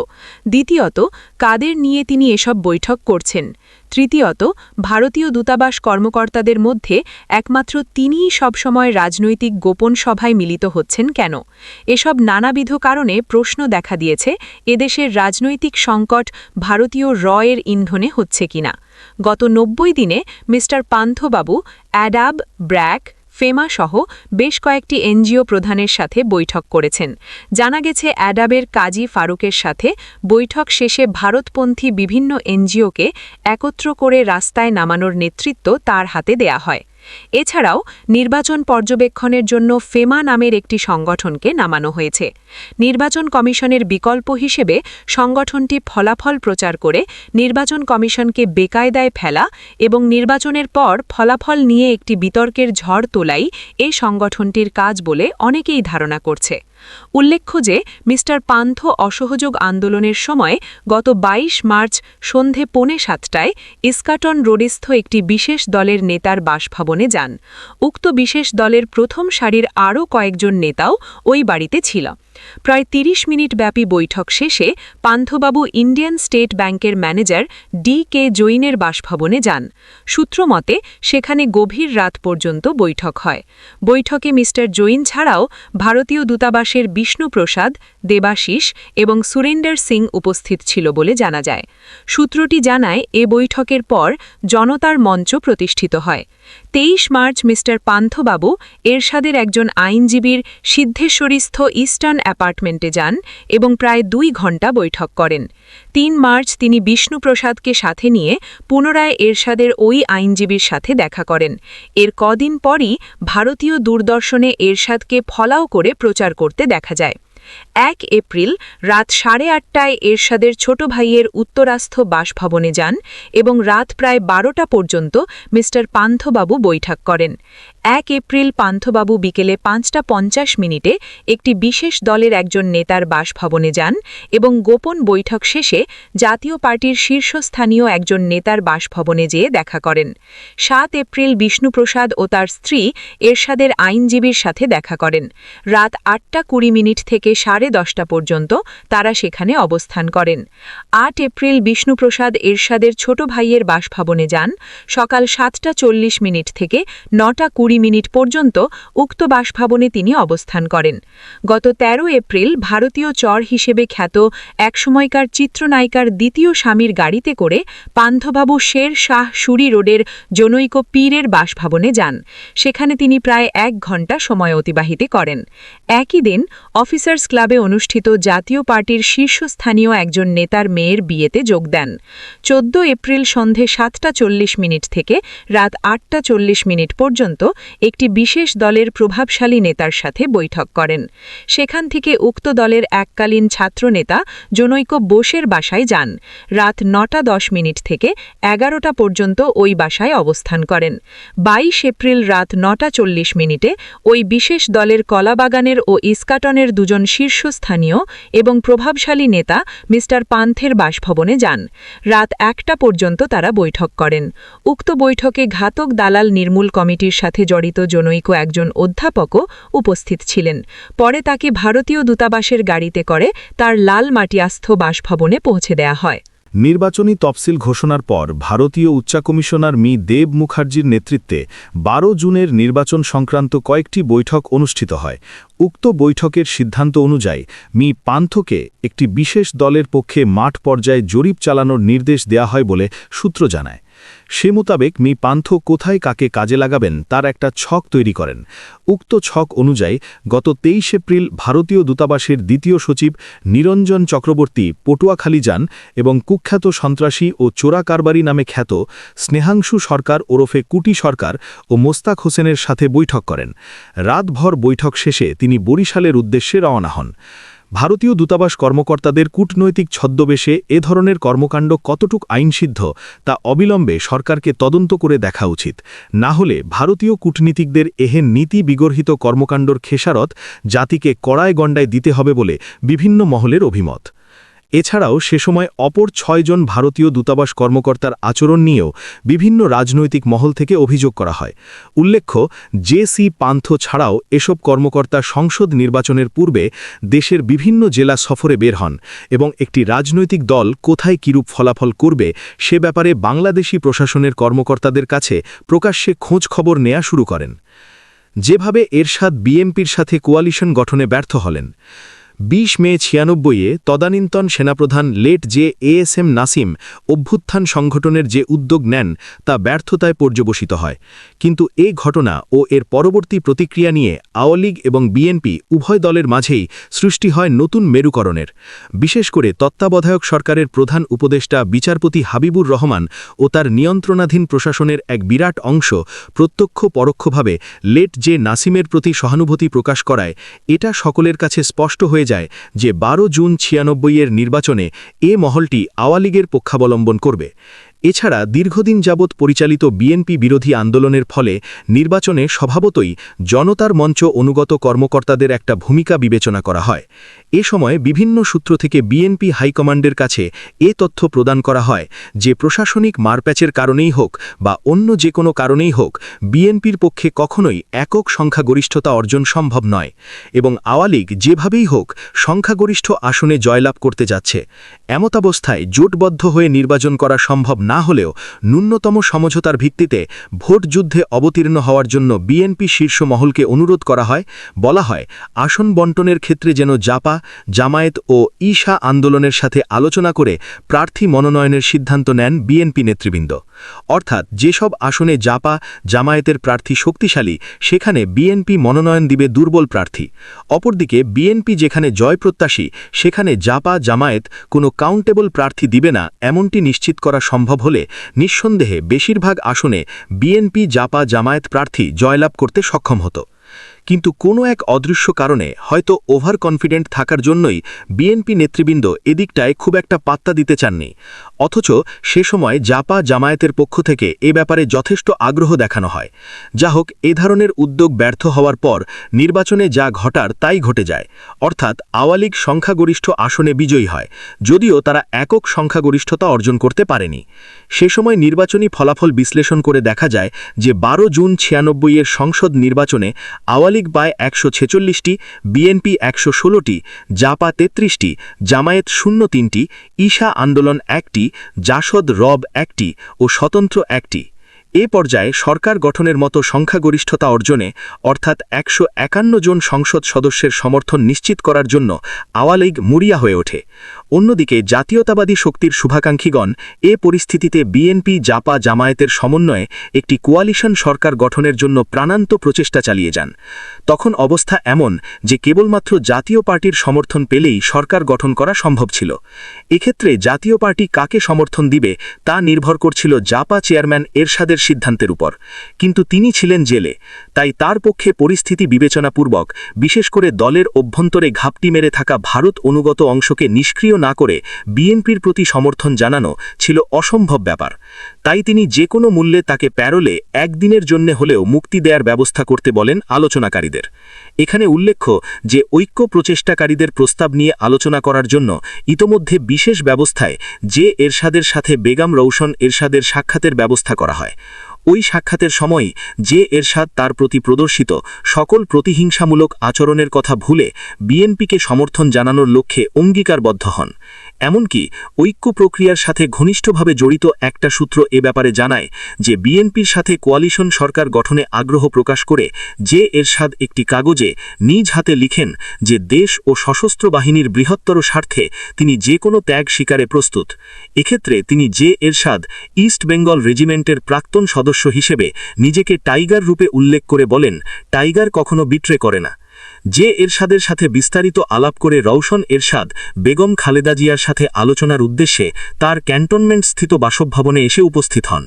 দ্বিতীয়ত, কাদের নিয়ে তিনি এসব বৈঠক করছেন। তৃতীয়ত, ভারতীয় দূতাবাস কর্মকর্তাদের মধ্যে একমাত্র তিনিই সবসময় রাজনৈতিক গোপন সভায় মিলিত হচ্ছেন কেন। এসব নানাবিধ কারণে প্রশ্ন দেখা দিয়েছে, এদেশের রাজনৈতিক সংকট ভারতীয় এর ইন্ধনে হচ্ছে কিনা। গত ৯০ দিনে মি. পান্থবাবু অ্যাডাব, ব্র্যাক, ফেমা সহ বেশ কয়েকটি এনজিও প্রধানের সাথে বৈঠক করেছেন। জানা গেছে অ্যাডাবের কাজী ফারুকের সাথে বৈঠক শেষে ভারতপন্থী বিভিন্ন এনজিওকে একত্র করে রাস্তায় নামানোর নেতৃত্ব তার হাতে দেয়া হয়। এছাড়াও নির্বাচন পর্যবেক্ষণের জন্য ফেমা নামের একটি সংগঠনকে নামানো হয়েছে। নির্বাচন কমিশনের বিকল্প হিসেবে সংগঠনটি ফলাফল প্রচার করে নির্বাচন কমিশনকে বেকায়দায় ফেলা এবং নির্বাচনের পর ফলাফল নিয়ে একটি বিতর্কের ঝড় তোলাই এই সংগঠনটির কাজ বলে অনেকেই ধারণা করছে। উল্লেখ্য যে মি. পান্থ অসহযোগ আন্দোলনের সময় গত ২২ মার্চ সন্ধে ৬:৩০টায় ইস্কাটন রোডস্থ একটি বিশেষ দলের নেতার বাসভবনে যান। উক্ত বিশেষ দলের প্রথম সারির আরও কয়েকজন নেতাও ওই বাড়িতে ছিল। প্রায় ৩০ মিনিট ব্যাপী বৈঠক শেষে পান্থবাবু ইন্ডিয়ান স্টেট ব্যাংকের ম্যানেজার ডি.কে. জৈনের বাসভবনে যান। সূত্রমতে সেখানে গভীর রাত পর্যন্ত বৈঠক হয়। বৈঠকে মি. জৈন ছাড়াও ভারতীয় দূতাবাসের বিষ্ণুপ্রসাদ, দেবাশিস এবং সুরেন্ডার সিং উপস্থিত ছিল বলে জানা যায়। সূত্রটি জানায়, এ বৈঠকের পর জনতার মঞ্চ প্রতিষ্ঠিত হয়। ২৩ মার্চ মি. পান্থবাবু এরশাদের একজন আইনজীবীর সিদ্ধেশ্বরীস্থ ইস্টার্ন অ্যাপার্টমেন্টে যান এবং প্রায় ২ ঘণ্টা বৈঠক করেন। ৩ মার্চ তিনি বিষ্ণুপ্রসাদকে সাথে নিয়ে পুনরায় এরশাদের ওই আইনজীবীর সাথে দেখা করেন। এর কদিন পরই ভারতীয় দূরদর্শনে এরশাদকে ফলাও করে প্রচার করতে দেখা যায়। ১ এপ্রিল রাত ৮:৩০টায় এরশাদের ছোট ভাইয়ের উত্তরাস্থ বাসভবনে যান এবং রাত প্রায় ১২টা পর্যন্ত মি. পান্থবাবু বৈঠক করেন। 1 এপ্রিল পান্থবাবু বিকেলে 5:50 একটি বিশেষ দলের একজন নেতার বাসভবনে যান এবং গোপন বৈঠক শেষে জাতীয় পার্টির শীর্ষস্থানীয় একজন নেতার বাসভবনে যেয়ে দেখা করেন। 7 এপ্রিল বিষ্ণুপ্রসাদ ও তার স্ত্রী এরশাদের আইনজীবীর সাথে দেখা করেন। রাত 8:20 থেকে 10:30 পর্যন্ত তারা সেখানে অবস্থান করেন। 8 এপ্রিল বিষ্ণুপ্রসাদ এরশাদের ছোট ভাইয়ের বাসভবনে যান। সকাল 7:40 থেকে 9:20 পর্যন্ত উক্ত বাসভবনে তিনি অবস্থান করেন। গত 13 এপ্রিল ভারতীয় চর হিসেবে খ্যাত একসময়কার চিত্রনায়িকার দ্বিতীয় স্বামীর গাড়িতে করে পান্থবাবু শের শাহ সুরি রোডের জনৈক পীরের বাসভবনে যান। সেখানে তিনি প্রায় 1 ঘণ্টা সময় অতিবাহিত করেন। একই দিন অফিসার্স ক্লাবে অনুষ্ঠিত জাতীয় পার্টির শীর্ষস্থানীয় একজন নেতার মেয়ের বিয়েতে যোগ দেন। 14 এপ্রিল সন্ধে 7:40 থেকে রাত 8:40 পর্যন্ত একটি বিশেষ দলের প্রভাবশালী নেতার সাথে বৈঠক করেন। সেখান থেকে উক্ত দলের এককালীন ছাত্রনেতা জনৈক বোসের বাসায় যান। রাত 9:10 থেকে 11টা পর্যন্ত ওই বাসায় অবস্থান করেন। 22 এপ্রিল রাত 9:40 ওই বিশেষ দলের কলাবাগানের ও ইস্কাটনের দুজন শীর্ষস্থানীয় এবং প্রভাবশালী নেতা মিস্টার পান্থের বাসভবনে যান। রাত 1টা পর্যন্ত তারা বৈঠক করেন। উক্ত বৈঠকে ঘাতক দালাল নির্মূল কমিটির সাথে জড়িত জনৈক একজন অধ্যাপকও উপস্থিত ছিলেন। পরে তাকে ভারতীয় দূতাবাসের গাড়িতে করে তার লাল মাটিয়াস্থ বাসভবনে পৌঁছে দেয়া হয়। নির্বাচনী তফসিল ঘোষণার পর ভারতীয় উচ্চকমিশনার মি দেব মুখার্জির নেতৃত্বে 12 জুনের নির্বাচন সংক্রান্ত কয়েকটি বৈঠক অনুষ্ঠিত হয়। উক্ত বৈঠকের সিদ্ধান্ত অনুযায়ী মি পান্থকে একটি বিশেষ দলের পক্ষে মাঠ পর্যায়ে জরিপ চালানোর নির্দেশ দেয়া হয় বলে সূত্র জানায়। সে মোতাবেক মি পান্থ কোথায় কাকে কাজে লাগাবেন তার একটা ছক তৈরি করেন। উক্ত ছক অনুযায়ী গত 23 এপ্রিল ভারতীয় দূতাবাসের দ্বিতীয় সচিব নিরঞ্জন চক্রবর্তী পটুয়াখালী যান এবং কুখ্যাত সন্ত্রাসী ও চোরা কারবারি নামে খ্যাত স্নেহাংশু সরকার ওরফে কুটি সরকার ও মোস্তাক হোসেনের সাথে বৈঠক করেন। রাতভর বৈঠক শেষে তিনি বরিশালের উদ্দেশ্যে রওনা হন। ভারতীয় দূতাবাস কর্মকর্তাদের কূটনৈতিক ছদ্মবেশে এ ধরনের কর্মকাণ্ড কতটুক আইনসিদ্ধ তা অবিলম্বে সরকারকে তদন্ত করে দেখা উচিত। না হলে ভারতীয় কূটনীতিকদের এহেন নীতি বিগর্হিত কর্মকাণ্ডর খেসারত জাতিকে কড়ায় গণ্ডায় দিতে হবে বলে বিভিন্ন মহলের অভিমত। এছাড়াও সে সময় অপর 6 জন ভারতীয় দূতাবাস কর্মকর্তার আচরণ নিয়েও বিভিন্ন রাজনৈতিক মহল থেকে অভিযোগ করা হয়। উল্লেখ্য, জে.সি. পান্থ ছাড়াও এসব কর্মকর্তা সংসদ নির্বাচনের পূর্বে দেশের বিভিন্ন জেলা সফরে বের হন এবং একটি রাজনৈতিক দল কোথায় কিরূপ ফলাফল করবে সে ব্যাপারে বাংলাদেশি প্রশাসনের কর্মকর্তাদের কাছে প্রকাশ্যে খোঁজ খবর নেয়া শুরু করেন। যেভাবে এরশাদ বিএনপির সাথে কোয়ালিশন গঠনে ব্যর্থ হলেন। 20 মে 96-এ তদানীন্তন সেনাপ্রধান লেট জে এএসএম নাসিম অভ্যুত্থান সংগঠনের যে উদ্যোগ নেন তা ব্যর্থতায় পর্যবসিত হয়। কিন্তু এ ঘটনা ও এর পরবর্তী প্রতিক্রিয়া নিয়ে আওয়ামী লীগ এবং বিএনপি উভয় দলের মাঝেই সৃষ্টি হয় নতুন মেরুকরণের। বিশেষ করে তত্ত্বাবধায়ক সরকারের প্রধান উপদেষ্টা বিচারপতি হাবিবুর রহমান ও তার নিয়ন্ত্রণাধীন প্রশাসনের এক বিরাট অংশ প্রত্যক্ষ পরোক্ষভাবে লেট জে নাসিমের প্রতি সহানুভূতি প্রকাশ করায় এটা সকলের কাছে স্পষ্ট হয়ে যায় যে 12 জুন 96-এর নির্বাচনে এ মহলটি আওয়ামী লীগের পক্ষাবলম্বন করবে। এছাড়া দীর্ঘদিন যাবৎ পরিচালিত বিএনপি বিরোধী আন্দোলনের ফলে নির্বাচনে স্বভাবতই জনতার মঞ্চ অনুগত কর্মকর্তাদের একটা ভূমিকা বিবেচনা করা হয়। এ সময় বিভিন্ন সূত্র থেকে বিএনপি হাইকমান্ডের কাছে এ তথ্য প্রদান করা হয় যে প্রশাসনিক মারপ্যাচের কারণেই হোক বা অন্য যে কোনো কারণেই হোক বিএনপির পক্ষে কখনোই একক সংখ্যাগরিষ্ঠতা অর্জন সম্ভব নয় এবং আওয়ামী লীগ যেভাবেই হোক সংখ্যাগরিষ্ঠ আসনে জয়লাভ করতে যাচ্ছে। এমতাবস্থায় জোটবদ্ধ হয়ে নির্বাচন করা সম্ভব না হলেও ন্যূনতম সমঝোতার ভিত্তিতে ভোট যুদ্ধে অবতীর্ণ হওয়ার জন্য বিএনপি শীর্ষ মহলকে অনুরোধ করা হয়। বলা হয়, আসন বণ্টনের ক্ষেত্রে যেন জাপা, জামায়াত ও ঈশা আন্দোলনের সাথে আলোচনা করে প্রার্থী মনোনয়নের সিদ্ধান্ত নেন বিএনপি নেতৃবৃন্দ। অর্থাৎ যেসব আসনে জাপা, জামায়াতের প্রার্থী শক্তিশালী সেখানে বিএনপি মনোনয়ন দিবে দুর্বল প্রার্থী। অপরদিকে বিএনপি যেখানে জয়প্রত্যাশী সেখানে জাপা, জামায়াত কোনো কাউন্টেবল প্রার্থী দিবে না এমনটি নিশ্চিত করা সম্ভব হলে নিঃসন্দেহে বেশিরভাগ আসনে বিএনপি, জাপা, জামায়াত প্রার্থী জয়লাভ করতে সক্ষম হতো। কিন্তু কোনো এক অদৃশ্য কারণে হয়তো ওভার কনফিডেন্ট থাকার জন্যই বিএনপি নেতৃবৃন্দ এদিকটায় খুব একটা পাত্তা দিতে চাননি। অথচ সে সময় জাপা জামায়াতের পক্ষ থেকে এ ব্যাপারে যথেষ্ট আগ্রহ দেখানো হয়। যা হোক, এ ধরনের উদ্যোগ ব্যর্থ হওয়ার পর নির্বাচনে যা ঘটার তাই ঘটে যায়, অর্থাৎ আওয়ামী লীগ সংখ্যাগরিষ্ঠ আসনে বিজয়ী হয়, যদিও তারা একক সংখ্যাগরিষ্ঠতা অর্জন করতে পারেনি। সে সময় নির্বাচনী ফলাফল বিশ্লেষণ করে দেখা যায় যে 12 জুন 96-এর সংসদ নির্বাচনে আওয়ামী লীগ পায় 146টি, বিএনপি 116টি, জাপা 33টি, জামায়াত 03টি, ঈশা আন্দোলন 1টি, জাসদ রব 1টি ও স্বতন্ত্র 1টি। এ পর্যায়ে সরকার গঠনের মতো সংখ্যাগরিষ্ঠতা অর্জনে, অর্থাৎ 151 জন সংসদ সদস্যের সমর্থন নিশ্চিত করার জন্য আওয়ামী লীগ মরিয়া হয়ে ওঠে। অন্যদিকে জাতীয়তাবাদী শক্তির শুভাকাঙ্ক্ষীগণ এ পরিস্থিতিতে বিএনপি জাপা জামায়াতের সমন্বয়ে একটি কোয়ালিশন সরকার গঠনের জন্য প্রাণান্ত প্রচেষ্টা চালিয়ে যান। তখন অবস্থা এমন যে কেবলমাত্র জাতীয় পার্টির সমর্থন পেলেই সরকার গঠন করা সম্ভব ছিল। এক্ষেত্রে জাতীয় পার্টি কাকে সমর্থন দিবে তা নির্ভর করছিল জাপা চেয়ারম্যান এরশাদের সিদ্ধান্তের উপর, কিন্তু তিনি ছিলেন জেলে। তাই তার পক্ষে পরিস্থিতি বিবেচনাপূর্বক, বিশেষ করে দলের অভ্যন্তরে ঘাপটি মেরে থাকা ভারত অনুগত অংশকে নিষ্ক্রিয় না করে বিএনপির প্রতি সমর্থন জানানো ছিল অসম্ভব ব্যাপার। তাই তিনি যে কোনো মূল্যে তাকে প্যারোলে একদিনের জন্য হলেও মুক্তি দেওয়ার ব্যবস্থা করতে বলেন আলোচনাকারীদের। এখানে উল্লেখ্য যে ঐক্য প্রচেষ্টাকারীদের প্রস্তাব নিয়ে আলোচনা করার জন্য ইতোমধ্যে বিশেষ ব্যবস্থায় যে এরশাদের সাথে বেগম রওশন এরশাদের সাক্ষাতের ব্যবস্থা করা হয়। ওই সাক্ষাতের সময় যে এরশাদ তার প্রতি প্রদর্শিত সকল প্রতিহিংসামূলক আচরণের কথা ভুলে বিএনপিকে সমর্থন জানানোর লক্ষ্যে অঙ্গীকারবদ্ধ হন। এমনকি ঐক্য প্রক্রিয়ার সাথে ঘনিষ্ঠভাবে জড়িত একটা সূত্র এ ব্যাপারে জানায় যে বিএনপির সাথে কোয়ালিশন সরকার গঠনে আগ্রহ প্রকাশ করে যে এরশাদ একটি কাগজে নিজ হাতে লিখেন যে দেশ ও সশস্ত্র বাহিনীর বৃহত্তর স্বার্থে তিনি যে কোনো ত্যাগ স্বীকারে প্রস্তুত। এক্ষেত্রে তিনি যে এরশাদ ইস্ট বেঙ্গল রেজিমেন্টের প্রাক্তন সদস্য হিসেবে নিজেকে টাইগার রূপে উল্লেখ করে বলেন, টাইগার কখনো বিট্রে করে না। যে এরশাদের সাথে বিস্তারিত আলাপ করে রওশন এরশাদ বেগম খালেদা জিয়ার সাথে আলোচনার উদ্দেশ্যে তার ক্যান্টনমেন্ট স্থিত বাসভবনে এসে উপস্থিত হন।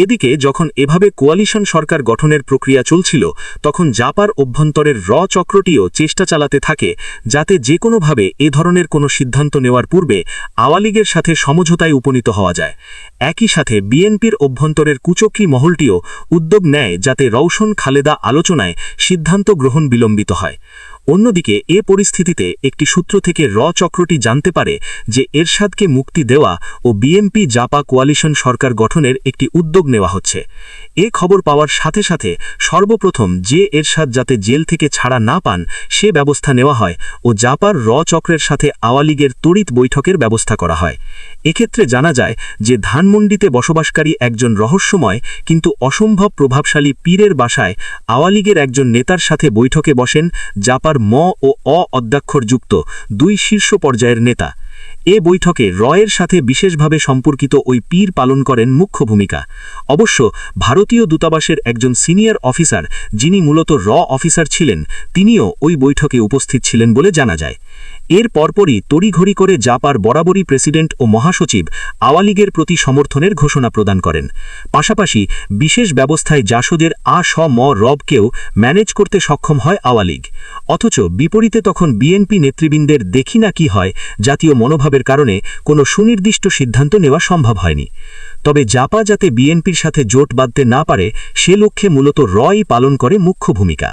এদিকে যখন এভাবে কোয়ালিশন সরকার গঠনের প্রক্রিয়া চলছিল, তখন জাপার অভ্যন্তরের চক্রটিও চেষ্টা চালাতে থাকে যাতে যে কোনোভাবে এ ধরনের কোনো সিদ্ধান্ত নেওয়ার পূর্বে আওয়ামী লীগের সাথে সমঝোতায় উপনীত হওয়া যায়। একই সাথে বিএনপির অভ্যন্তরের কুচক্রী মহলটিও উদ্যোগ নেয় যাতে রওশন খালেদা আলোচনায় সিদ্ধান্ত গ্রহণ বিলম্বিত হয়। অন্যদিকে এ পরিস্থিতিতে একটি সূত্র থেকে চক্রটি জানতে পারে যে এরশাদকে মুক্তি দেওয়া ও বিএনপি জাপা কোয়ালিশন সরকার গঠনের একটি উদ্যোগ নেওয়া হচ্ছে। এ খবর পাওয়ার সাথে সাথে সর্বপ্রথম যে এরশাদ যাতে জেল থেকে ছাড়া না পান সে ব্যবস্থা নেওয়া হয় ও জাপার চক্রের সাথে আওয়ামী লীগের তড়িৎ বৈঠকের ব্যবস্থা করা হয়। এক্ষেত্রে জানা যায় যে ধানমন্ডিতে বসবাসকারী একজন রহস্যময় কিন্তু অসম্ভব প্রভাবশালী পীরের বাসায় আওয়ামী লীগের একজন নেতার সাথে বৈঠকে বসেন জাপার ম ও অধ্যাক্ষরযুক্ত দুই শীর্ষ পর্যায়ের নেতা। এ বৈঠকে রয়ের সাথে বিশেষভাবে সম্পর্কিত ওই পীর পালন করেন মুখ্য ভূমিকা। অবশ্য ভারতীয় দূতাবাসের একজন সিনিয়র অফিসার, যিনি মূলত অফিসার ছিলেন, তিনিও ওই বৈঠকে উপস্থিত ছিলেন বলে জানা যায়। এর পরপরই তড়িঘড়ি করে জাপার বরাবরই প্রেসিডেন্ট ও মহাসচিব আওয়ামী লীগের প্রতি সমর্থনের ঘোষণা প্রদান করেন। পাশাপাশি বিশেষ ব্যবস্থায় জাসদের রবকেও ম্যানেজ করতে সক্ষম হয় আওয়ামী লীগ। অথচ বিপরীতে তখন বিএনপি নেতৃবৃন্দের দেখি না কি হয় জাতীয় মনোভাবের কারণে কোনো সুনির্দিষ্ট সিদ্ধান্ত নেওয়া সম্ভব হয়নি। তবে জাপা যাতে বিএনপির সাথে জোট বাঁধতে না পারে সে লক্ষ্যে মূলত পালন করে মুখ্য ভূমিকা।